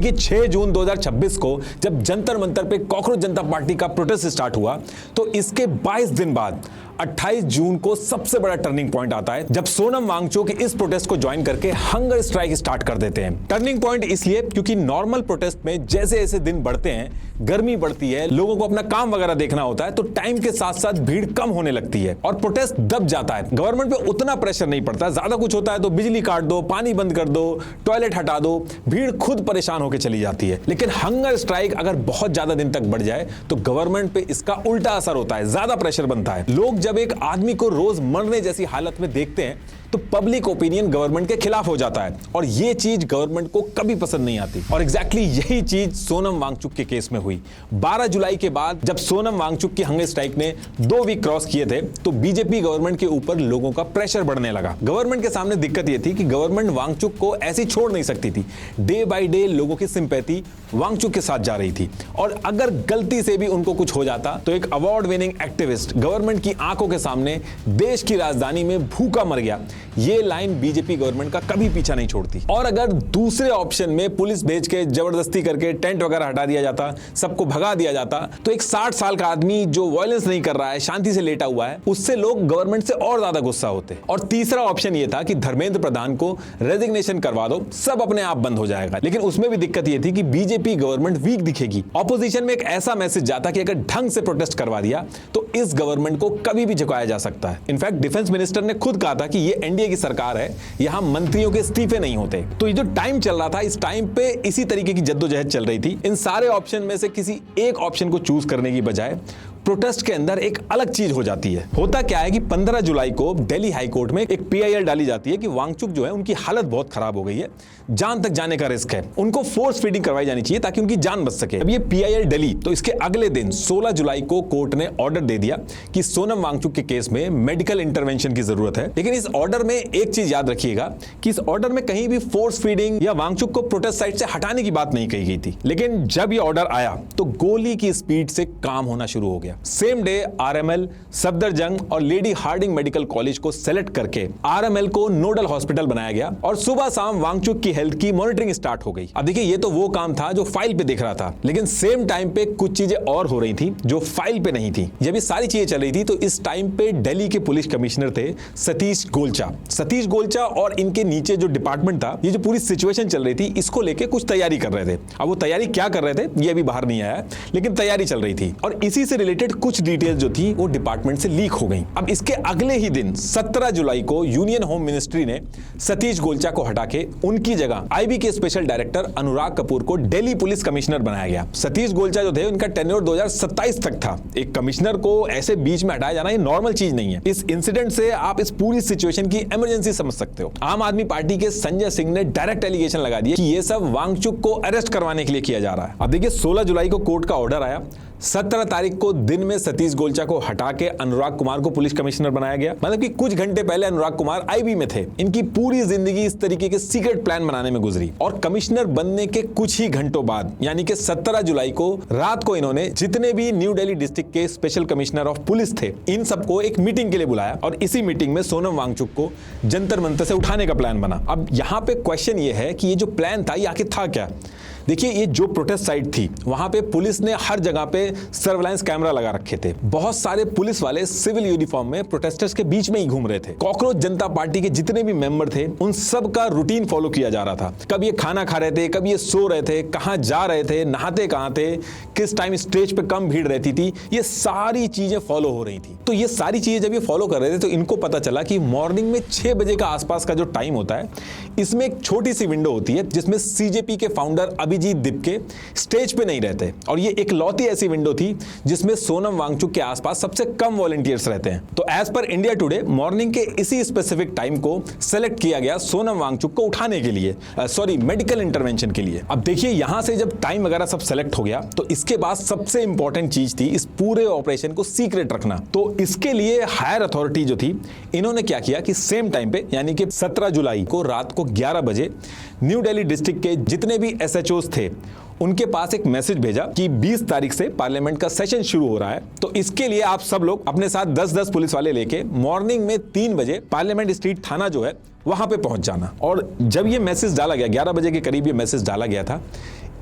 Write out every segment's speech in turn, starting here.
देखिए 6 जून 2026 को जब जंतर मंतर पे कॉकरोच जनता पार्टी का प्रोटेस्ट स्टार्ट हुआ तो इसके 22 दिन बाद 28 जून को सबसे बड़ा टर्निंग पॉइंट आता है जब सोनम वांगचुक इस प्रोटेस्ट को ज्वाइन करके हंगर स्ट्राइक स्टार्ट कर देते हैं। टर्निंग पॉइंट इसलिए क्योंकि नॉर्मल प्रोटेस्ट में जैसे जैसे दिन बढ़ते हैं, गर्मी बढ़ती है, लोगों को अपना काम वगैरह देखना होता है, तो टाइम के साथ साथ भीड़ कम होने लगती है और प्रोटेस्ट दब जाता है। गवर्नमेंट पे उतना प्रेशर नहीं पड़ता, ज्यादा कुछ होता है तो बिजली काट दो, पानी बंद कर दो, टॉयलेट हटा दो, भीड़ खुद परेशान होकर चली जाती है। लेकिन हंगर स्ट्राइक अगर बहुत ज्यादा दिन तक बढ़ जाए तो गवर्नमेंट पे इसका उल्टा असर होता है, ज्यादा प्रेशर बनता है। लोग जब एक आदमी को रोज मरने जैसी हालत में देखते हैं तो पब्लिक ओपिनियन गवर्नमेंट के खिलाफ हो जाता है और यह चीज गवर्नमेंट को कभी पसंद नहीं आती। और एग्जैक्टली यही चीज सोनम वांगचुक के केस में हुई। 12 जुलाई के बाद जब सोनम वांगचुक की हंगर स्ट्राइक ने 2 वीक क्रॉस किए थे तो बीजेपी गवर्नमेंट के ऊपर लोगों का प्रेशर बढ़ने लगा। गवर्नमेंट के सामने दिक्कत यह थी कि गवर्नमेंट वांगचुक को ऐसे छोड़ नहीं सकती थी। डे बाय डे लोगों की सिंपैथी वांगचुक के साथ जा रही थी और अगर गलती से भी उनको कुछ हो जाता तो एक अवार्ड विनिंग एक्टिविस्ट गवर्नमेंट की आंखों के सामने देश की राजधानी में भूखा मर गया, ये लाइन बीजेपी गवर्नमेंट का कभी पीछा नहीं छोड़ती। और अगर दूसरे ऑप्शन में पुलिस भेज के जबरदस्ती करके टेंट वगैरह हटा दिया जाता, सबको भगा दिया जाता, तो एक 60 साल का आदमी जो वायलेंस नहीं कर रहा है, शांति से लेटा हुआ है, उससे लोग गवर्नमेंट से और ज्यादा गुस्सा होते। और तीसरा ऑप्शन यह था कि धर्मेंद्र प्रधान को रेजिग्नेशन करवा दो, सब अपने आप बंद हो जाएगा। लेकिन उसमें भी दिक्कत यह थी कि बीजेपी गवर्नमेंट वीक दिखेगी। ऑपोजिशन में एक ऐसा मैसेज जाता कि अगर ढंग से प्रोटेस्ट करवा दिया तो इस गवर्नमेंट को कभी भी झुकाया जा सकता है। इनफैक्ट डिफेंस मिनिस्टर ने खुद कहा था कि ये एनडीए की सरकार है, यहां मंत्रियों के इस्तीफे नहीं होते। तो ये जो टाइम चल रहा था, इस टाइम पे इसी तरीके की जद्दोजहद चल रही थी। इन सारे ऑप्शन में से किसी एक ऑप्शन को चूज करने की बजाय प्रोटेस्ट के अंदर एक अलग चीज हो जाती है। होता क्या है कि 15 जुलाई को दिल्ली हाई कोर्ट में एक पीआईएल डाली जाती है कि वांगचुक जो है उनकी हालत बहुत खराब हो गई है, जान तक जाने का रिस्क है, उनको फोर्स फीडिंग करवाई जानी चाहिए ताकि उनकी जान बच सके। अब ये पीआईएल डली तो इसके अगले दिन 16 जुलाई को कोर्ट ने ऑर्डर दे दिया कि सोनम वांगचुक के केस में मेडिकल इंटरवेंशन की जरूरत है। लेकिन इस ऑर्डर में एक चीज याद रखिएगा कि इस ऑर्डर में कहीं भी फोर्स फीडिंग या वांगचुक को प्रोटेस्ट साइट से हटाने की बात नहीं कही गई थी। लेकिन जब यह ऑर्डर आया तो गोली की स्पीड से काम होना शुरू हो गया। सेम डे आरएमएल, सफदरजंग और लेडी हार्डिंग मेडिकल कॉलेज को सेलेक्ट करके आरएमएल को नोडल हॉस्पिटल बनाया गया और सुबह शाम वांगचुक की हेल्थ की मॉनिटरिंग स्टार्ट हो गई। अब देखिए ये तो वो काम था जो फाइल पे दिख रहा था, लेकिन सेम टाइम पे कुछ चीजें और हो रही थी जो फाइल पे नहीं थी। जब ये सारी चीजें चल रही थी तो इस टाइम पे दिल्ली के पुलिस कमिश्नर थे सतीश गोलचा और इनके नीचे जो डिपार्टमेंट था, ये जो पूरी सिचुएशन चल रही थी इसको लेके कुछ तैयारी कर रहे थे। अब वो तैयारी क्या कर रहे थे ये अभी बाहर नहीं आया, लेकिन तैयारी चल रही थी और इसी से रिलेटेड कुछ डिटेल जो थी वो डिपार्टमेंट से लीक हो गई। अब इसके अगले ही दिन 17 जुलाई को यूनियन होम मिनिस्ट्री ने सतीश गोलचा को हटा के उनकी जगह आईबी के स्पेशल डायरेक्टर अनुराग कपूर को दिल्ली पुलिस कमिश्नर बनाया गया। सतीश गोलचा जो थे उनका टेन्योर 2027 तक था। एक कमिश्नर को ऐसे बीच में हटाया जाना ये नॉर्मल चीज नहीं है। इस इंसिडेंट से आप इस पूरी सिचुएशन की इमरजेंसी समझ सकते हो। आम आदमी पार्टी के संजय सिंह ने डायरेक्ट एलिगेशन लगा दिया कि ये सब वांगचुक को अरेस्ट करवाने के लिए किया जा रहा है। अब देखिए 16 जुलाई को कोर्ट का ऑर्डर आया, 17 तारीख को दिन में सतीश गोलचा को हटा के अनुराग कुमार को पुलिस कमिश्नर बनाया गया। मतलब कि कुछ घंटे पहले अनुराग कुमार आईबी में थे। इनकी पूरी जिंदगी इस तरीके के सीक्रेट प्लान बनाने में गुजरी और कमिश्नर बनने के कुछ ही घंटों बाद यानी कि 17 जुलाई को रात को इन्होंने जितने भी न्यू दिल्ली डिस्ट्रिक्ट के स्पेशल कमिश्नर ऑफ पुलिस थे इन सबको एक मीटिंग के लिए बुलाया और इसी मीटिंग में सोनम वांगचुक को जंतर मंतर से उठाने का प्लान बना। अब यहाँ पे क्वेश्चन ये है कि ये जो प्लान था ये आखिर था क्या। देखिए ये जो प्रोटेस्ट साइट थी वहां पे पुलिस ने हर जगह पे सर्वेलेंस कैमरा लगा रखे थे। बहुत सारे पुलिस वाले सिविल यूनिफॉर्म में प्रोटेस्टर्स के बीच में ही घूम रहे थे। कॉकरोच जनता पार्टी के जितने भी मेंबर थे उन सब का रूटीन फॉलो किया जा रहा था। कब ये खाना खा रहे थे, कब ये सो रहे थे, कहां जा रहे थे, नहाते कहां थे, किस टाइम स्टेज पे कम भीड़ रहती थी, ये सारी चीजें फॉलो हो रही थी। तो ये सारी चीजें जब ये फॉलो कर रहे थे तो इनको पता चला कि मॉर्निंग में 6 बजे का आसपास का जो टाइम होता है इसमें एक छोटी सी विंडो होती है जिसमें सीजेपी के फाउंडर अभिजीत दिपके स्टेज पे नहीं रहते और ये एक लौती ऐसी विंडो थी जिसमें सोनम वांगचुक के आसपास सबसे कम वॉलंटियर्स रहते हैं। तो एज पर इंडिया टुडे मॉर्निंग के इसी स्पेसिफिक टाइम को सेलेक्ट किया गया सोनम वांगचुक को उठाने के लिए, मेडिकल इंटरवेंशन के लिए। अब देखिए यहां से जब टाइम वगैरह सब सेलेक्ट हो गया तो इसके बाद सबसे इंपॉर्टेंट चीज थी इस पूरे ऑपरेशन को सीक्रेट रखना। तो इसके लिए हायर अथॉरिटी जो थी इन्होंने क्या किया कि सेम टाइम पे यानी कि 17 जुलाई को रात को 11 बजे न्यू दिल्ली डिस्ट्रिक्ट के जितने भी एसएचओस थे उनके पास एक मैसेज भेजा कि 20 तारीख से पार्लियामेंट का सेशन शुरू हो रहा है। तो इसके लिए आप सब लोग अपने साथ 10-10 पुलिस वाले लेके मॉर्निंग में 3 बजे पार्लियामेंट स्ट्रीट थाना जो है वहां पे पहुंच जाना। और जब ये मैसेज डाला गया 11 बजे के करीब ये मैसेज डाला गया था,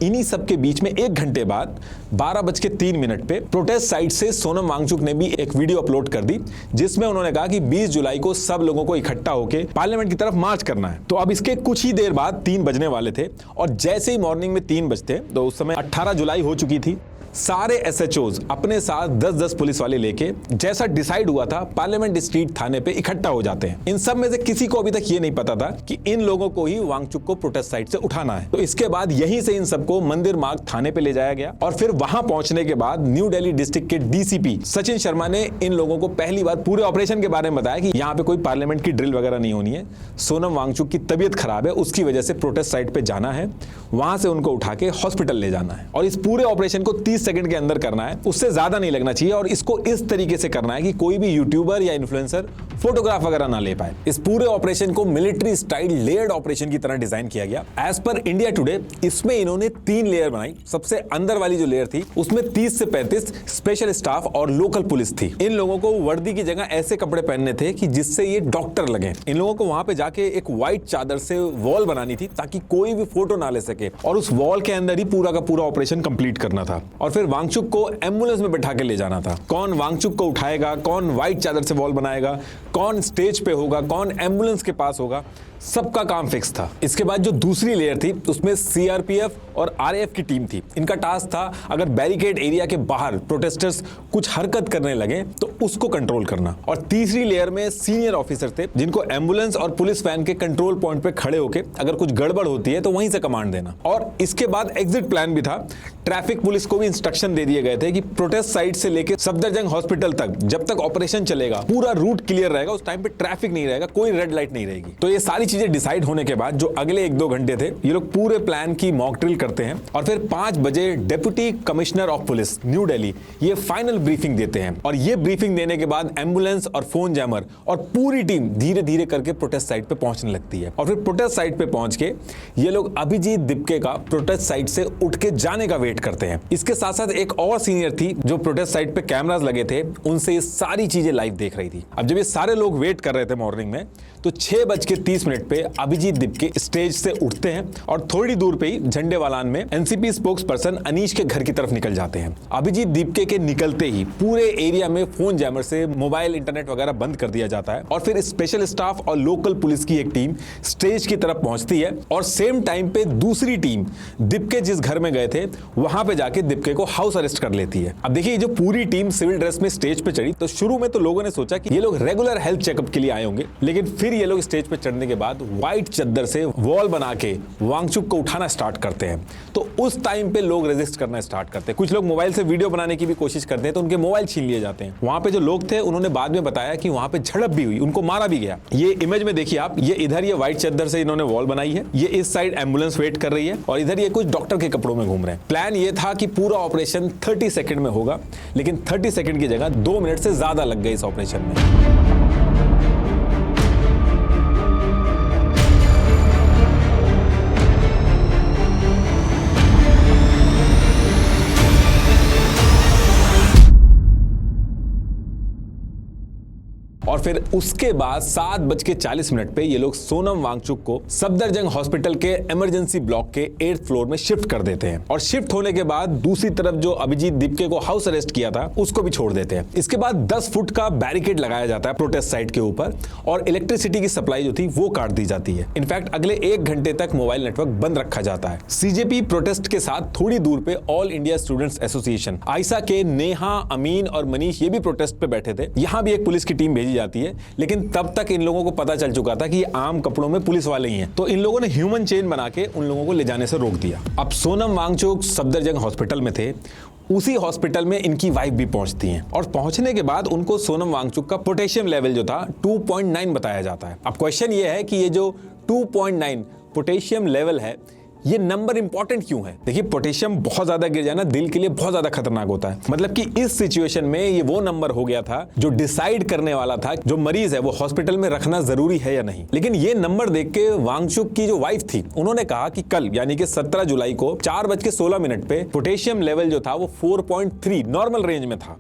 इन्हीं सब के बीच में 1 घंटे बाद 12:03 पे प्रोटेस्ट साइट से सोनम वांगचुक ने भी एक वीडियो अपलोड कर दी, जिसमें उन्होंने कहा कि 20 जुलाई को सब लोगों को इकट्ठा होकर पार्लियामेंट की तरफ मार्च करना है। तो अब इसके कुछ ही देर बाद 3 बजने वाले थे और जैसे ही मॉर्निंग में 3 बजते तो उस समय 18 जुलाई हो चुकी थी। सारे एसएचओज अपने साथ 10-10 पुलिस वाले लेके जैसा डिसाइड हुआ था पार्लियामेंट स्ट्रीट थाने पे इकट्ठा हो जाते हैं। इन सब में से किसी को अभी तक ये नहीं पता था कि इन लोगों को ही वांगचुक को प्रोटेस्ट साइट से उठाना है। तो इसके बाद यहीं से इन सबको मंदिर मार्ग थाने पे ले जाया गया और फिर वहां पहुंचने के बाद न्यू दिल्ली डिस्ट्रिक्ट के डीसीपी सचिन शर्मा ने इन लोगों को पहली बार पूरे ऑपरेशन के बारे में बताया कि यहाँ पे कोई पार्लियामेंट की ड्रिल वगैरह नहीं होनी है। सोनम वांगचुक की तबीयत खराब है, उसकी वजह से प्रोटेस्ट साइट पे जाना है, वहां से उनको उठा के हॉस्पिटल ले जाना है और इस पूरे ऑपरेशन को 30 सेकंड के अंदर करना है, उससे ज्यादा नहीं लगना चाहिए और इसको इस तरीके से करना है कि कोई भी यूट्यूबर या इन्फ्लुएंसर फोटोग्राफ वगैरह ना ले पाए। इस पूरे ऑपरेशन को मिलिट्री स्टाइल लेयर्ड ऑपरेशन की तरह डिजाइन किया गया। एज पर इंडिया टुडे इसमें इन्होंने 3 लेयर बनाई। सबसे अंदर वाली जो लेयर थी उसमें 30 से 35 स्पेशल स्टाफ और लोकल पुलिस थी। इन लोगों को वर्दी की जगह ऐसे कपड़े पहनने थे कि जिससे ये डॉक्टर लगे। इन लोगों को वहां पे जाके एक व्हाइट चादर से वॉल बनानी थी ताकि कोई भी फोटो ना ले सके और उस वॉल के अंदर ही पूरा का पूरा ऑपरेशन कंप्लीट करना था और फिर वांगचुक को एम्बुलेंस में बैठा के ले जाना था। कौन वांगचुक को उठाएगा, कौन व्हाइट चादर से वॉल बनाएगा, कौन स्टेज पे होगा, कौन एम्बुलेंस के पास होगा, सबका काम फिक्स था। इसके बाद जो दूसरी लेयर थी उसमें सीआरपीएफ और आरएएफ की टीम थी। इनका टास्क था अगर बैरिकेड एरिया के बाहर प्रोटेस्टर्स कुछ हरकत करने लगे तो उसको कंट्रोल करना। और तीसरी लेयर में सीनियर ऑफिसर थे जिनको एम्बुलेंस और पुलिस वैन के कंट्रोल पॉइंट पे खड़े होकर अगर कुछ गड़बड़ होती है तो वहीं से कमांड देना। और इसके बाद एग्जिट प्लान भी था। ट्रैफिक पुलिस को भी इंस्ट्रक्शन दे दिए गए थे कि प्रोटेस्ट साइट से लेकर सफदरजंग हॉस्पिटल तक जब तक ऑपरेशन चलेगा पूरा रूट क्लियर रहेगा, उस टाइम पे ट्रैफिक नहीं रहेगा, कोई रेड लाइट नहीं रहेगी। तो ये सारी चीजें डिसाइड होने के बाद जो अगले 1-2 घंटे थे ये लोग पूरे प्लान की मॉक ड्रिल करते हैं और फिर 5 बजे deputy commissioner of police new Delhi ये फाइनल ब्रीफिंग देते हैं। और ये ब्रीफिंग देने के बाद एम्बुलेंस और फोन जैमर और पूरी टीम धीरे धीरे करके प्रोटेस्ट साइट पे पहुंचने लगती है। और फिर प्रोटेस्ट साइट पे पहुंच के ये लोग अभिजीत दिपके का प्रोटेस्ट साइट से उठ के जाने का वेट करते हैं। इसके साथ साथ एक और सीनियर थी जो प्रोटेस्ट साइट पे कैमरास लगे थे, उनसे ये सारी चीजें लाइव देख रही थी। अब जब ये सारे लोग वेट कर रहे थे मॉर्निंग में तो 6:30 पे अभिजीत दिपके स्टेज से उठते हैं और थोड़ी दूर पे ही झंडेवालान में एनसीपी स्पोक्स पर्सन अनीश के घर की तरफ निकल जाते हैं। अभिजीत दिपके के निकलते ही पूरे एरिया में फोन जैमर से मोबाइल इंटरनेट वगैरह बंद कर दिया जाता है और फिर स्पेशल स्टाफ और लोकल पुलिस की एक टीम स्टेज की तरफ पहुंचती है और सेम टाइम पे दूसरी टीम दिपके जिस घर में गए थे वहां पे जाके दिपके को हाउस अरेस्ट कर लेती है। अब देखिए जो पूरी टीम सिविल ड्रेस में स्टेज पे चढ़ी तो शुरू में तो लोगों ने सोचा कि ये लोग रेगुलर हेल्थ चेकअप के लिए आए होंगे, लेकिन फिर ये लोग स्टेज पे चढ़ने के बाद व्हाइट चद्दर से वॉल बना के वांगचुक को उठाना स्टार्ट करते हैं। तो उस टाइम पे लोग रेजिस्ट करना स्टार्ट करते हैं। कुछ लोग मोबाइल से वीडियो बनाने की भी कोशिश करते हैं तो उनके मोबाइल छीन लिए जाते हैं। वहां पे जो लोग थे उन्होंने बाद में बताया कि वहां पे झड़प भी हुई, उनको मारा भी गया। ये इमेज में देखिए आप, ये इधर ये व्हाइट चद्दर से इन्होंने वॉल बनाई है, ये इस साइड एम्बुलेंस वेट कर रही है और इधर ये कुछ डॉक्टर के कपड़ों में घूम रहे हैं। प्लान ये था कि पूरा ऑपरेशन 30 सेकंड में होगा, लेकिन 30 सेकंड की जगह 2 मिनट से ज्यादा लग गए इस ऑपरेशन में। और फिर उसके बाद 7:40 पे ये लोग सोनम वांगचुक को सफदरजंग हॉस्पिटल के इमरजेंसी ब्लॉक के 8th फ्लोर में शिफ्ट कर देते हैं और शिफ्ट होने के बाद दूसरी तरफ जो अभिजीत दिपके को हाउस अरेस्ट किया था उसको भी छोड़ देते हैं। इसके बाद 10 फुट का बैरिकेड लगाया जाता है प्रोटेस्ट साइट के ऊपर और इलेक्ट्रिसिटी की सप्लाई जो थी वो काट दी जाती है। इनफैक्ट अगले 1 घंटे तक मोबाइल नेटवर्क बंद रखा जाता है। सीजेपी प्रोटेस्ट के साथ थोड़ी दूर पे ऑल इंडिया स्टूडेंट्स एसोसिएशन आयसा के नेहा, अमीन और मनीष ये भी प्रोटेस्ट पे बैठे थे। यहां भी एक पुलिस की टीम भेजी जाती है, लेकिन तब तक इन लोगों को पता चल चुका था कि ये आम कपड़ों में पुलिस वाले ही हैं, तो इन लोगों ने ह्यूमन चेन बना के उन लोगों को ले जाने से रोक दिया। अब सोनम वांगचुक सफदरजंग हॉस्पिटल में थे, उसी हॉस्पिटल में इनकी वाइफ भी पहुंचती हैं और पहुंचने के बाद उनको सोनम वांगचुक का पोटेशियम लेवल जो था 2.9 बताया जाता है। अब क्वेश्चन ये है कि ये जो 2.9 पोटेशियम लेवल है ये नंबर इंपॉर्टेंट क्यों है? देखिए पोटेशियम बहुत ज्यादा गिर जाना दिल के लिए बहुत ज्यादा खतरनाक होता है। मतलब कि इस सिचुएशन में ये वो नंबर हो गया था जो डिसाइड करने वाला था जो मरीज है वो हॉस्पिटल में रखना जरूरी है या नहीं। लेकिन ये नंबर देख के वांगचुक की जो वाइफ थी उन्होंने कहा कि कल यानी कि 17 जुलाई को 4:16 पे पोटेशियम लेवल जो था वो 4.3 नॉर्मल रेंज में था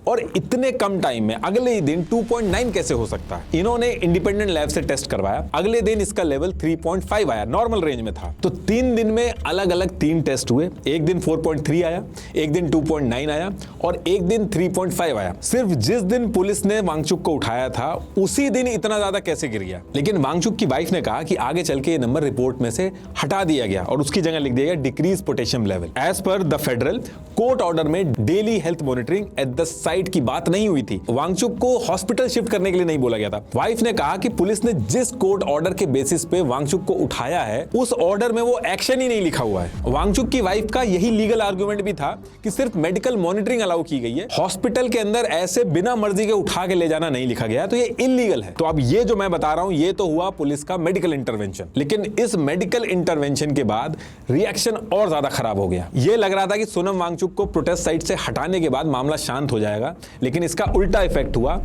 और इतने कम टाइम में अगले ही दिन 2.9 कैसे हो सकता है? इन्होंने इंडिपेंडेंट लैब से टेस्ट करवाया, अगले दिन इसका लेवल 3.5 आया, नॉर्मल रेंज में था। तो 3 दिन में अलग अलग 3 टेस्ट हुए, एक दिन 4.3 आया, एक दिन 2.9 आया और एक दिन 3.5 आया। सिर्फ जिस दिन पुलिस ने वांगचुक को उठाया था उसी दिन इतना ज्यादा कैसे गिर गया? लेकिन वांगचुक की वाइफ ने कहा कि आगे चल के ये नंबर रिपोर्ट में से हटा दिया गया और उसकी जगह लिख दिया गया डिक्रीज पोटेशियम लेवल। एज पर द फेडरल कोर्ट ऑर्डर में daily health monitoring at the site की बात नहीं हुई थी। वांगचुक को हॉस्पिटल शिफ्ट करने के लिए नहीं बोला गया था। वाइफ ने कहा कि पुलिस ने जिस कोर्ट ऑर्डर के बेसिस पे वांगचुक को उठाया है उस ऑर्डर में वो एक्शन ही नहीं लिखा हुआ है। वांगचुक की वाइफ का यही लीगल आर्गुमेंट भी था कि सिर्फ मेडिकल मॉनिटरिंग अलाउ की गई है, हॉस्पिटल के अंदर ऐसे बिना मर्जी के उठा के ले जाना नहीं लिखा गया, तो ये इल्लीगल है। तो अब ये जो मैं बता रहा हूं ये तो हुआ पुलिस का मेडिकल इंटरवेंशन, लेकिन इस मेडिकल इंटरवेंशन के बाद रिएक्शन और ज्यादा खराब हो गया। ये लग रहा था कि सोनम वांगचुक को प्रोटेस्ट साइट से हटाने के बाद मामला शांत हो जाएगा, लेकिन इसका उल्टा इफेक्ट हुआ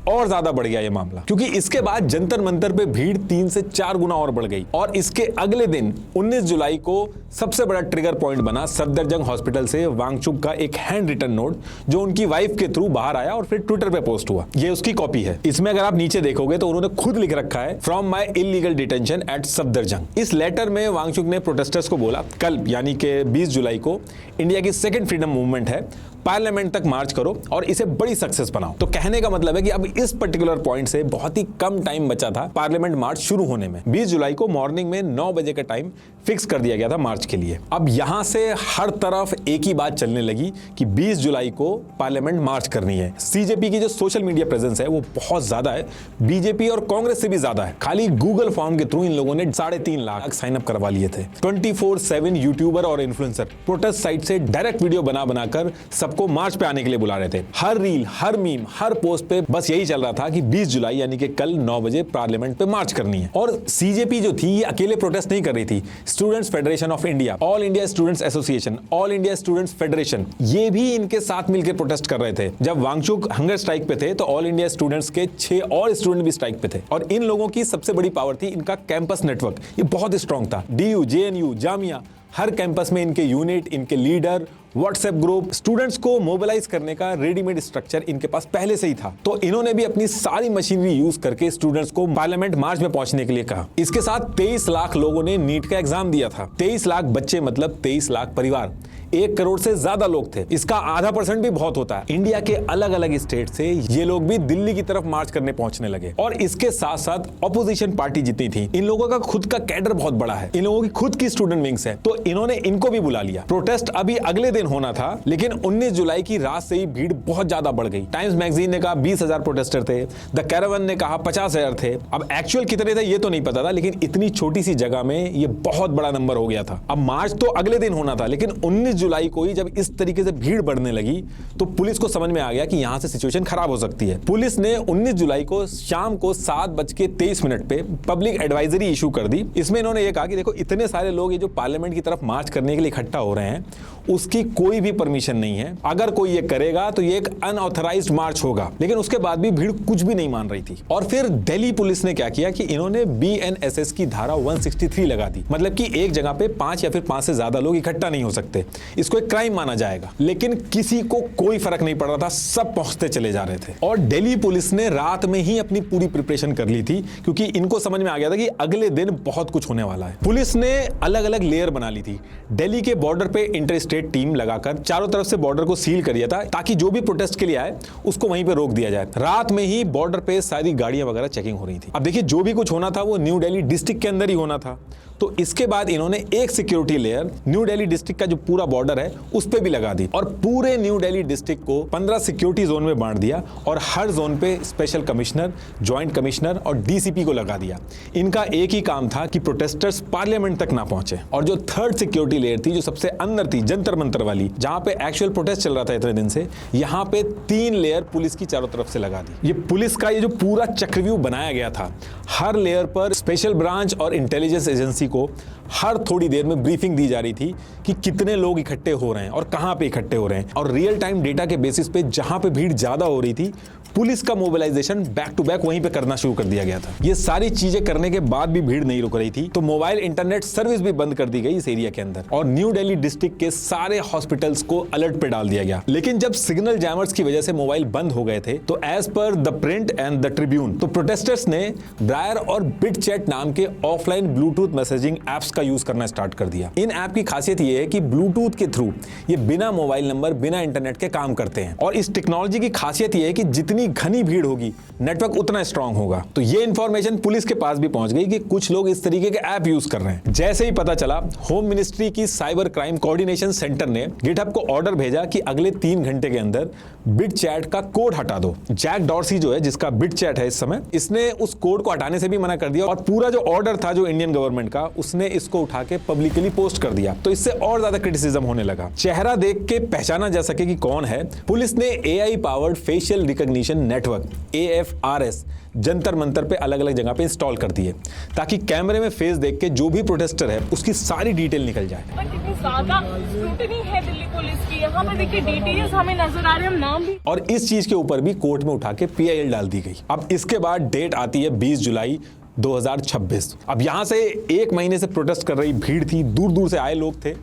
और ज्यादा बढ़ गया ये मामला, क्योंकि इसके बाद जंतर मंतर पे भीड़ 3 से 4 गुना और बढ़ गई। और इसके अगले दिन 19 जुलाई को सबसे बड़ा ट्रिगर पॉइंट बना सफदरजंग हॉस्पिटल से वांगचुक का एक हैंड रिटन नोट जो उनकी वाइफ के थ्रू बाहर आया और फिर ट्विटर पे पोस्ट हुआ। ये उसकी कॉपी है। इसमें अगर आप नीचे देखोगे तो उन्होंने खुद लिख रखा है from my illegal detention at Safdarjung. इस लेटर में वांगचुक ने प्रोटेस्टर्स को बोला कल यानी कि 20 जुलाई को इंडिया की सेकेंड फ्रीडम मूवमेंट है, पार्लियामेंट तक मार्च करो और इसे बड़ी सक्सेस बनाओ। तो कहने का मतलब है कि अब इस पर्टिकुलर पॉइंट से बहुत ही कम टाइम बचा था पार्लियामेंट मार्च शुरू होने में। 20 जुलाई को मॉर्निंग में 9 बजे का टाइम फिक्स कर दिया गया था मार्च के लिए। अब यहां से हर तरफ एक ही बात चलने लगी कि 20 जुलाई को पार्लियामेंट मार्च करनी है। सीजेपी की जो सोशल मीडिया प्रेजेंस है वो बहुत ज्यादा है, बीजेपी और कांग्रेस से भी ज्यादा है। खाली गूगल फॉर्म के थ्रू इन लोगों ने 3.5 लाख साइन अप करवा लिए थे। 24/7 यूट्यूबर और इन्फ्लुएंसर प्रोटेस्ट साइट से डायरेक्ट वीडियो बनाकर सबको मार्च पे आने के लिए बुला रहे थे। हर रील, हर मीम, हर पोस्ट पे बस यही चल रहा था कि 20 जुलाई यानी कि कल 9 बजे पार्लियामेंट पे मार्च करनी है। और सीजेपी जो थी ये अकेले प्रोटेस्ट नहीं कर रही थी, students federation of India, all India students association, all India students federation, ये भी इनके साथ मिलकर प्रोटेस्ट कर रहे थे। जब वांगचुक हंगर स्ट्राइक पे थे तो ऑल इंडिया स्टूडेंट्स के 6 और स्टूडेंट भी स्ट्राइक पे थे। और इन लोगों की सबसे बड़ी पावर थी इनका कैंपस नेटवर्क, ये बहुत स्ट्रांग था। डीयू, जेएनयू, जामिया, हर कैंपस में इनके यूनिट, इनके लीडर, व्हाट्सएप ग्रुप, स्टूडेंट्स को मोबिलाइज करने का रेडीमेड स्ट्रक्चर इनके पास पहले से ही था। तो इन्होंने भी अपनी सारी मशीनरी यूज करके स्टूडेंट्स को पार्लियामेंट मार्च में पहुंचने के लिए कहा। इसके साथ 23 लाख लोगों ने नीट का एग्जाम दिया था। 23 लाख बच्चे मतलब 23 लाख परिवार, 1 करोड़ से ज्यादा लोग थे। इसका आधा % भी बहुत होता है। इंडिया के अलग अलग स्टेट से ये लोग भी दिल्ली की तरफ मार्च करने पहुंचने लगे। और इसके साथ साथ ऑपोजिशन पार्टी जितनी थी, इन लोगों का खुद का कैडर बहुत बड़ा है, इन लोगों की खुद की स्टूडेंट विंग्स है, तो इन्होंने इनको भी बुला लिया। प्रोटेस्ट अभी अगले दिन होना था, लेकिन 19 जुलाई की रात से ही भीड़ बहुत ज्यादा बढ़ गई। टाइम्स मैगजीन ने कहा 20,000 प्रोटेस्टर थे, द कैरावन ने कहा 50,000 थे। अब एक्चुअल कितने थे ये तो नहीं पता था, लेकिन इतनी छोटी सी जगह में ये बहुत बड़ा नंबर हो गया था। अब मार्च तो अगले दिन होना था, लेकिन 19 जुलाई को ही जब इस तरीके से भीड़ बढ़ने लगी तो पुलिस को समझ में आ गया कि यहां से सिचुएशन खराब हो सकती है। पुलिस ने 19 जुलाई को शाम को 7:23 पे पब्लिक एडवाइजरी इशू कर दी। इसमें इन्होंने ये कहा कि देखो इतने सारे लोग ये जो पार्लियामेंट की तरफ मार्च करने के लिए इकट्ठा हो रहे हैं उसकी कोई भी परमिशन नहीं है। अगर कोई ये करेगा तो ये एक अनऑथराइज्ड मार्च होगा। लेकिन उसके बाद भी भीड़ कुछ भी नहीं मान रही थी। और फिर दिल्ली पुलिस ने क्या किया कि इन्होंने BNSS की धारा 163 लगा दी, मतलब कि एक जगह पे 5 या फिर 5 से ज्यादा लोग इकट्ठा नहीं हो सकते, इसको एक क्राइम माना जाएगा। लेकिन किसी को कोई फर्क नहीं पड़ रहा था, सब पहुंचते चले जा रहे थे। और दिल्ली पुलिस ने रात में ही अपनी पूरी प्रिपरेशन कर ली थी, क्योंकि इनको समझ में आ गया था कि अगले दिन बहुत कुछ होने वाला है। पुलिस ने अलग अलग लेयर बना ली थी। दिल्ली के बॉर्डर पे इंटर स्टेट टीम लगाकर चारों तरफ से बॉर्डर को सील कर दिया था, ताकि जो भी प्रोटेस्ट के लिए आए उसको वहीं पे रोक दिया जाए। रात में ही बॉर्डर पे सारी गाड़ियां वगैरह चेकिंग हो रही थी। अब देखिए जो भी कुछ होना था वो न्यू दिल्ली डिस्ट्रिक्ट के अंदर ही होना था। तो इसके बाद इन्होंने एक security layer new Delhi district का जो पूरा बॉर्डर है उस पे भी लगा दी और पूरे न्यू दिल्ली डिस्ट्रिक्ट को 15 सिक्योरिटी जोन में बांट दिया और हर जोन पे स्पेशल कमिश्नर, जॉइंट कमिश्नर और डीसीपी को लगा दिया। इनका एक ही काम था कि प्रोटेस्टर्स पार्लियामेंट तक ना पहुंचे। और जो थर्ड सिक्योरिटी लेयर थी, जो सबसे अंदर थी, जंतर मंतर वाली, जहां पे एक्चुअल प्रोटेस्ट चल रहा था इतने दिन से, यहां पे 3 लेयर पुलिस की चारों तरफ से लगा दी। ये पुलिस का ये जो पूरा चक्रव्यूह बनाया गया था, हर लेयर पर स्पेशल ब्रांच और इंटेलिजेंस एजेंसी को हर थोड़ी देर में ब्रीफिंग दी जा रही थी कि कितने लोग इकट्ठे हो रहे हैं और कहां पे इकट्ठे हो रहे हैं। और रियल टाइम डेटा के बेसिस पे जहां पे भीड़ ज्यादा हो रही थी पुलिस का मोबिलाइजेशन बैक टू बैक वहीं पे करना शुरू कर दिया गया था। ये सारी चीजें करने के बाद भी भीड़ नहीं रुक रही थी, तो मोबाइल इंटरनेट सर्विस भी बंद कर दी गई इस एरिया के अंदर और न्यू दिल्ली डिस्ट्रिक्ट के सारे हॉस्पिटल्स को अलर्ट पे डाल दिया गया। लेकिन जब सिग्नल जैमर्स की वजह से मोबाइल बंद हो गए थे, तो एज पर the Print and the Tribune, तो प्रोटेस्टर्स ने ब्रायर और बिटचैट नाम के ऑफलाइन ब्लूटूथ मैसेजिंग एप्स का यूज करना स्टार्ट कर दिया। इन ऐप की खासियत ये है कि ब्लूटूथ के थ्रू ये बिना मोबाइल नंबर, बिना इंटरनेट के काम करते हैं और इस टेक्नोलॉजी की खासियत ये है कि जितनी घनी भीड़ होगी, नेटवर्क उतना स्ट्रांग होगा। तो ये इंफॉर्मेशन पुलिस के पास भी पहुंच गई कि कुछ लोग इस तरीके के ऐप यूज कर रहे हैं। जैसे ही पता चला, होम मिनिस्ट्री की साइबर क्राइम कोऑर्डिनेशन सेंटर ने गिटहब को ऑर्डर भेजा कि अगले 3 घंटे के अंदर बिटचैट का कोड हटा दो। जैक डॉर्सी जो है, जिसका बिटचैट है इस समय, इसने उस कोड को हटाने से भी मना कर दिया और पूरा जो ऑर्डर था जो इंडियन गवर्नमेंट का, उसने इसको उठा के पब्लिकली पोस्ट कर दिया। तो इससे और ज्यादा क्रिटिसिज्म होने लगा। चेहरा देख के पहचाना जा सके कि कौन है, पुलिस ने AI powered facial recognition network AFRS Jantar Mantar पे अलग अलग जगह पे इंस्टॉल कर दिए, ताकि कैमरे में फेस देख के जो भी प्रोटेस्टर है उसकी सारी डिटेल निकल जाए। कितनी ज्यादा स्क्रूटनी है दिल्ली पुलिस की, यहाँ पे देखिए डिटेल्स हमें नजर आ रहे हैं, नाम भी। और इस चीज के ऊपर भी कोर्ट में उठा के PIL डाल दी गई। अब इसके बाद डेट आती है 20 जुलाई 2026। अब यहां से 1 महीने से प्रोटेस्ट कर रही भीड़ थी, दूर दूर से आए लोग थे।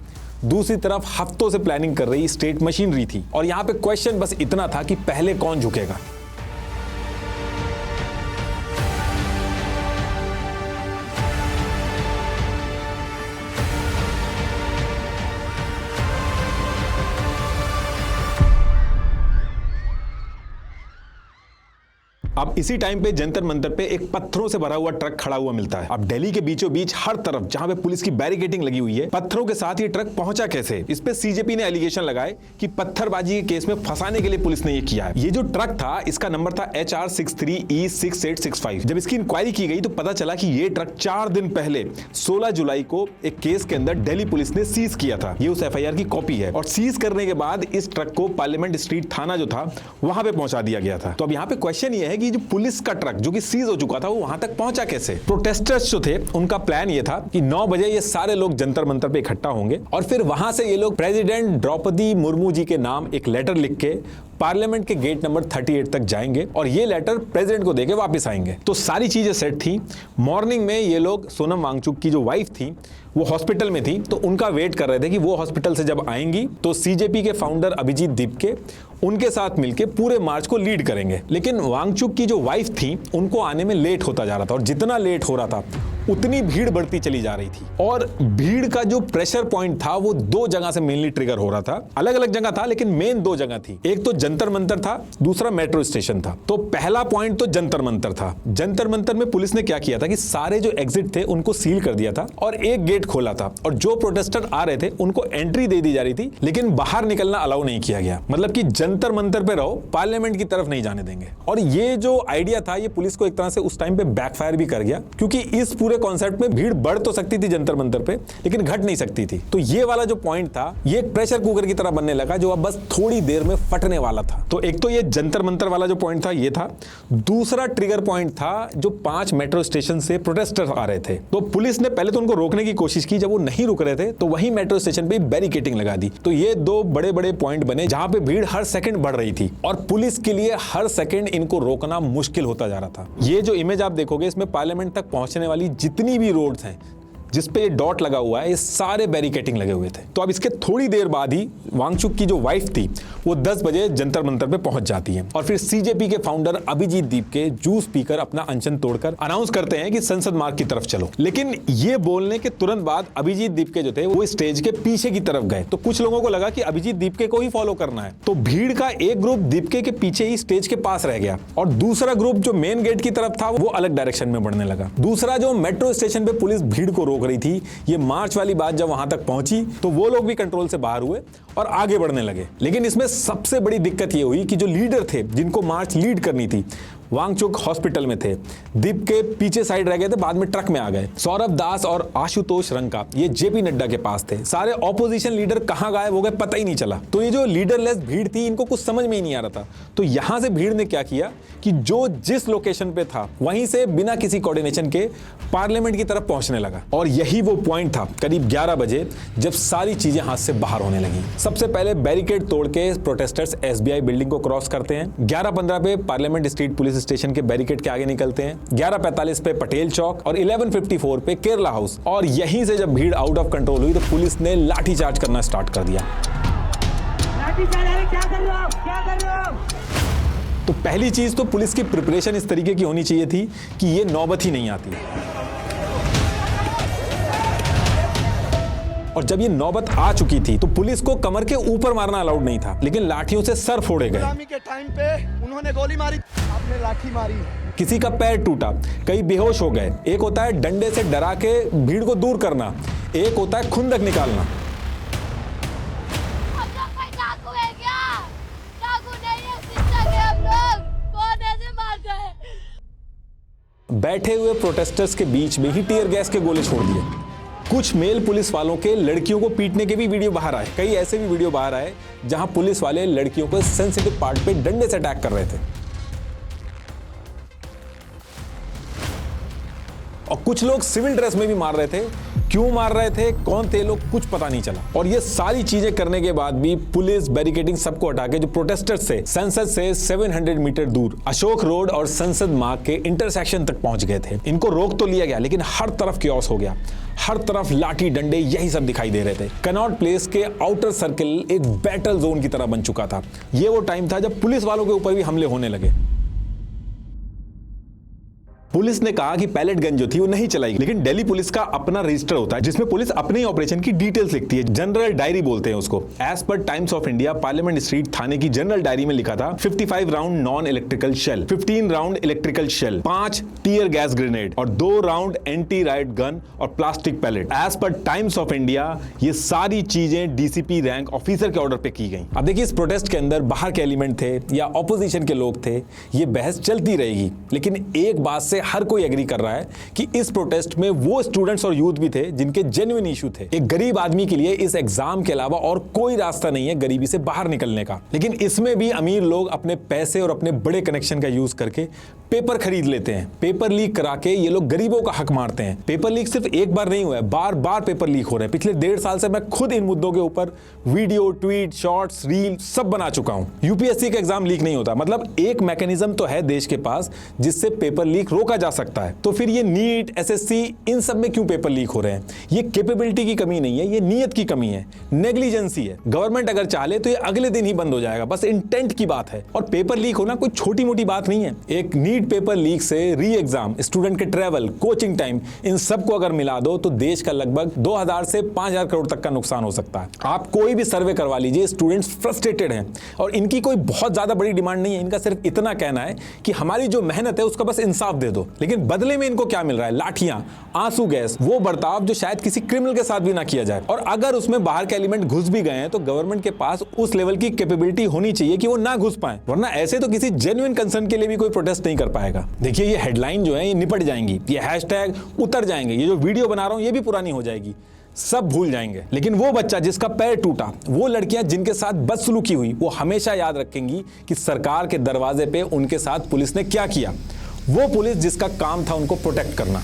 दूसरी तरफ हफ्तों से प्लानिंग कर रही स्टेट मशीनरी थी और यहां पे क्वेश्चन बस इतना था कि पहले कौन झुकेगा। अब इसी टाइम पे जंतर मंतर पे एक पत्थरों से भरा हुआ ट्रक खड़ा हुआ मिलता है। अब दिल्ली के बीचों बीच हर तरफ जहां पे पुलिस की बैरिकेडिंग लगी हुई है, पत्थरों के साथ ये ट्रक पहुंचा कैसे? इस पे CJP ने एलिगेशन लगाए कि पत्थरबाजी के केस में फंसाने के लिए पुलिस ने ये किया है। ये जो ट्रक था, इसका नंबर था HR 63E6865। जब इसकी इंक्वायरी की गई तो पता चला कि ये ट्रक 4 दिन पहले 16 जुलाई को एक केस के अंदर दिल्ली पुलिस ने सीज किया था। ये उस FIR की कॉपी है और सीज करने के बाद इस ट्रक को पार्लियामेंट स्ट्रीट थाना जो था वहां पे पहुंचा दिया गया था। तो अब यहाँ पे क्वेश्चन ये है कि जो पुलिस का ट्रक जो कि सीज हो चुका था, वो वहां तक पहुंचा कैसे? प्रोटेस्टर्स जो थे, उनका प्लान ये था कि 9 बजे ये सारे लोग जंतर मंतर पे इकट्ठा होंगे और फिर वहां से ये लोग प्रेसिडेंट द्रौपदी मुर्मू जी के नाम एक लेटर लिख के पार्लियामेंट के गेट नंबर 38 तक जाएंगे और ये लेटर प्रेसिडेंट को देके वापस आएंगे। तो सारी चीजें सेट थी। मॉर्निंग में ये लोग, सोनम वांगचुक की जो वाइफ थी, वो हॉस्पिटल में थी, तो उनका वेट कर रहे थे कि वो हॉस्पिटल से जब आएंगी तो CJP के फाउंडर अभिजीत दीपके उनके साथ मिलके पूरे मार्च को लीड करेंगे। लेकिन वांगचुक की जो वाइफ थी, उनको आने में लेट होता जा रहा था और जितना लेट हो रहा था उतनी भीड़ बढ़ती चली जा रही थी और भीड़ का जो प्रेशर पॉइंट था वो 2 जगह से मेनली ट्रिगर हो रहा था। अलग अलग जगह था लेकिन मेन 2 जगह थी। एक तो जंतर मंतर था, दूसरा मेट्रो स्टेशन था। तो पहला पॉइंट तो जंतर मंतर था। जंतर मंतर में पुलिस ने क्या किया था कि सारे जो एग्जिट थे उनको सील कर दिया था और एक गेट खोला था और जो प्रोटेस्टर आ रहे थे उनको एंट्री दे दी जा रही थी, लेकिन बाहर निकलना अलाउ नहीं किया गया। मतलब कि जंतर मंतर पे रहो, पार्लियामेंट की तरफ नहीं जाने देंगे। और ये जो आइडिया था, ये पुलिस को एक तरह से उस टाइम पे बैकफायर भी कर गया, क्योंकि इस पूरे कॉन्सेप्ट में भीड़ बढ़ तो सकती थी जंतर मंतर पे, लेकिन घट नहीं सकती थी। तो ये वाला जो पॉइंट था, ये एक प्रेशर कुकर की तरह बनने लगा जो अब बस थोड़ी देर में फटने वाला था। तो एक तो ये जंतर मंतर वाला जो पॉइंट था, ये था। दूसरा ट्रिगर पॉइंट था जो 5 मेट्रो स्टेशन से प्रोटेस्टर्स आ रहे थे। तो पुलिस ने पहले तो उनको रोकने की कोशिश की, जब वो नहीं रुक रहे थे तो वही मेट्रो स्टेशन पे बैरिकेडिंग लगा दी। तो ये 2 बड़े बड़े पॉइंट बने जहां पे भीड़ हर सेकंड बढ़ रही थी और पुलिस के लिए हर सेकंड इनको रोकना मुश्किल होता जा रहा था। ये जो इमेज आप देखोगे, इसमें पार्लियामेंट तक पहुंचने वाली जितनी भी रोड्स हैं जिस पे ये डॉट लगा हुआ है, ये सारे बैरिकेडिंग लगे हुए थे। तो अब इसके थोड़ी देर बाद ही वांगचुक की जो वाइफ थी, वो 10 बजे जंतर मंतर पे पहुंच जाती है और फिर CJP के फाउंडर अभिजीत दीपके जूस पीकर अपना अनशन तोड़कर अनाउंस करते हैं कि संसद मार्ग की तरफ चलो। लेकिन ये बोलने के तुरंत बाद अभिजीत दीपके जो थे, वो स्टेज के पीछे की तरफ गए। तो कुछ लोगों को लगा कि अभिजीत दीपके को ही फॉलो करना है, तो भीड़ का एक ग्रुप दीपके के पीछे ही स्टेज के पास रह गया और दूसरा ग्रुप जो मेन गेट की तरफ था, वो अलग डायरेक्शन में बढ़ने लगा। दूसरा जो मेट्रो स्टेशन पे पुलिस भीड़ को रोक रही थी, ये मार्च वाली बात जब वहां तक पहुंची तो वो लोग भी कंट्रोल से बाहर हुए और आगे बढ़ने लगे। लेकिन इसमें सबसे बड़ी दिक्कत ये हुई कि जो लीडर थे, जिनको मार्च लीड करनी थी, वांगचुक हॉस्पिटल में थे, दीप के पीछे साइड रह गए थे, बाद में ट्रक में आ गए। सौरभ दास और आशुतोष रंका ये जेपी नड्डा के पास थे। सारे ऑपोजिशन लीडर कहां गायब हो गए पता ही नहीं चला। तो ये जो लीडरलेस भीड़ थी इनको कुछ समझ में ही नहीं आ रहा था। तो यहां से भीड़ ने क्या किया कि जो जिस लोकेशन पे था वहीं से बिना किसी कोऑर्डिनेशन के पार्लियामेंट की तरफ पहुंचने लगा। और यही वो पॉइंट था करीब 11 बजे जब सारी चीजें हाथ से बाहर होने लगी। सबसे पहले बैरिकेड तोड़ के प्रोटेस्टर्स एसबीआई बिल्डिंग को क्रॉस करते हैं। 11:15 पे पार्लियामेंट स्ट्रीट पुलिस स्टेशन के बैरिकेड के आगे निकलते हैं। 11:45 पे पटेल चौक और 11:54 पे केरला हाउस। और यहीं से जब भीड़ आउट ऑफ कंट्रोल हुई तो पुलिस ने लाठीचार्ज करना स्टार्ट कर दिया। क्या कर रहे हो? तो पहली चीज तो पुलिस की प्रिपरेशन इस तरीके की होनी चाहिए थी कि ये नौबत ही नहीं आती। और जब ये नौबत आ चुकी थी तो पुलिस को कमर के ऊपर मारना अलाउड नहीं था, लेकिन लाठियों से सर फोड़े गए। गुलामी के टाइम पे उन्होंने गोली मारी, आपने लाठी मारी। किसी का पैर टूटा, कई बेहोश हो गए। एक होता है डंडे से डरा के भीड़ को दूर करना, एक होता है खुंदक निकालना। बैठे हुए प्रोटेस्टर्स के बीच में ही टीयर गैस के गोले छोड़ दिए। कुछ मेल पुलिस वालों के लड़कियों को पीटने के भी वीडियो बाहर आए। कई ऐसे भी वीडियो बाहर आए जहां पुलिस वाले लड़कियों को सेंसिटिव पार्ट पे डंडे से अटैक कर रहे थे। और कुछ लोग सिविल ड्रेस में भी मार रहे थे। क्यों मार रहे थे, कौन थे लोग, कुछ पता नहीं चला। और ये सारी चीजें करने के बाद भी पुलिस बैरिकेडिंग सबको हटा के जो प्रोटेस्टर्स थे संसद से 700 मीटर दूर अशोक रोड और संसद मार्ग के इंटरसेक्शन तक पहुंच गए थे। इनको रोक तो लिया गया लेकिन हर तरफ क्योस हो गया। हर तरफ लाठी डंडे यही सब दिखाई दे रहे थे। कनॉट प्लेस के आउटर सर्किल एक बैटल जोन की तरह बन चुका था। ये वो टाइम था जब पुलिस वालों के ऊपर भी हमले होने लगे। पुलिस ने कहा कि पैलेट गन जो थी वो नहीं चलाई, लेकिन दिल्ली पुलिस का अपना रजिस्टर होता है जिसमें पुलिस अपने ही ऑपरेशन की डिटेल्स लिखती है। जनरल डायरी बोलते हैं उसको। As per Times of India Parliament Street थाने की जनरल डायरी में लिखा था 55 round non electrical shell, 15 round electrical shell, 5 tear gas grenade और 2 राउंड एंटी राइट गन और plastic pellet. As per Times of India ये सारी चीजें डीसीपी रैंक ऑफिसर के ऑर्डर पे की गई। अब देखिए इस प्रोटेस्ट के अंदर बाहर के एलिमेंट थे या ऑपोजिशन के लोग थे, ये बहस चलती रहेगी, लेकिन एक बात से हर कोई एग्री कर रहा है कि इस प्रोटेस्ट में वो स्टूडेंट्स और यूथ भी थे जिनके जेन्युइन इशू थे। एक गरीब आदमी के लिए इस एग्जाम के अलावा और कोई रास्ता नहीं है गरीबी से बाहर निकलने का, लेकिन इसमें भी अमीर लोग अपने पैसे और अपने बड़े कनेक्शन का यूज करके पेपर खरीद लेते हैं। पेपर लीक करा के ये लोग गरीबों का हक मारते हैं। पेपर लीक सिर्फ एक बार नहीं हुआ है, बार बार पेपर लीक हो रहे हैं। पिछले 1.5 साल से मैं खुद इन मुद्दों के ऊपर वीडियो, ट्वीट, शॉर्ट्स, रील सब बना चुका हूं। यूपीएससी का एग्जाम लीक नहीं होता, मतलब एक मैकेनिज्म तो है देश के पास जिससे पेपर लीक रोका जा सकता है। तो फिर ये नीट, एसएससी, इन सब में क्यों पेपर लीक हो रहे हैं? ये कैपेबिलिटी की कमी नहीं है, ये नीयत की कमी है, नेग्लिजेंसी है। गवर्नमेंट अगर चाहे तो ये अगले दिन ही बंद हो जाएगा, बस इंटेंट की बात है। और पेपर लीक होना कोई छोटी मोटी बात नहीं है। एक नीट पेपर लीक से री एग्जाम, स्टूडेंट के ट्रेवल, कोचिंग टाइम, इन सबको अगर मिला दो तो देश का लगभग 2000 से 5000 करोड़ तक का नुकसान हो सकता है। आप कोई भी सर्वे करवा लीजिए, स्टूडेंट्स फ्रस्ट्रेटेड हैं और इनकी कोई बहुत ज्यादा बड़ी डिमांड नहीं है। इनका सिर्फ इतना कहना है कि हमारी जो मेहनत है उसका बस इंसाफ दे दो। लेकिन बदले में इनको क्या मिल रहा है? लाठियां, आंसू गैस, वो बर्ताव जो शायद किसी क्रिमिनल के साथ भी ना किया जाए। और अगर उसमें बाहर के एलिमेंट घुस भी गए हैं तो गवर्नमेंट के पास उस लेवल की कैपेबिलिटी होनी चाहिए कि वो ना घुस पाए, वरना ऐसे तो किसी जेन्युइन कंसर्न के लिए भी कोई प्रोटेस्ट नहीं कर पाएगा। देखिए ये हेडलाइन जो है ये निपट जाएंगी, ये हैशटैग उतर जाएंगे, ये जो वीडियो बना रहा हूं ये भी पुरानी हो जाएगी, सब भूल जाएंगे। लेकिन वो बच्चा जिसका पैर टूटा, वो लड़कियां जिनके साथ बदसलूकी हुई, वो हमेशा याद रखेंगी कि सरकार के दरवाजे पे उनके साथ पुलिस ने क्या किया। वो पुलिस जिसका काम था उनको प्रोटेक्ट करना।